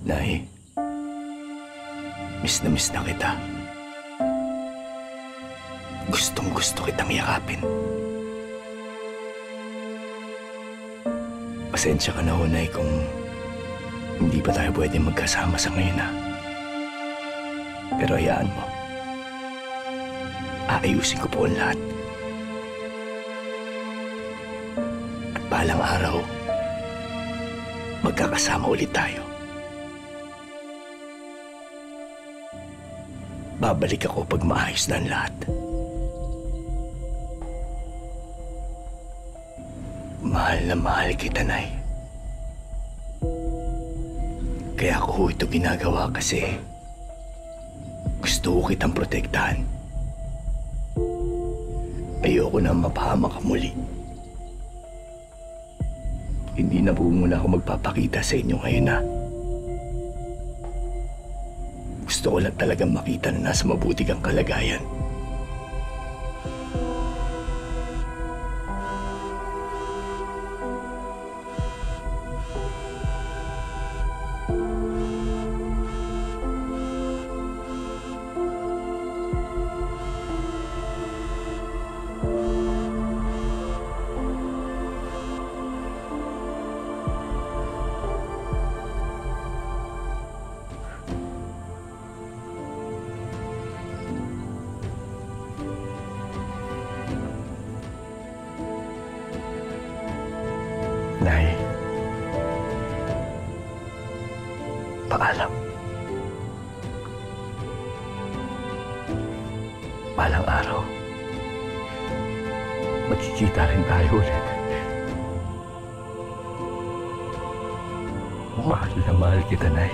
Nay, miss na kita. Gustong-gusto kitang yakapin. Pasensya ka na ho, Nay, kung hindi pa tayo pwede magkasama sa ngayon, ha? Pero hayaan mo. Aayusin ko po ang lahat. At balang araw, magkakasama ulit tayo. Babalik ako pag maayos na ang lahat. Mahal na mahal kita, Nay. Kaya ako ito ginagawa kasi gusto ko kitang protektahan. Ayoko na mapahamak ka muli. Hindi na po muna ako magpapakita sa inyo ngayon, ha? Gusto ko lang talagang makita na nasa mabuti kang kalagayan. Nay, paalam. Balang araw, magkikita rin tayo ulit. Mahal na mahal kita, Nay.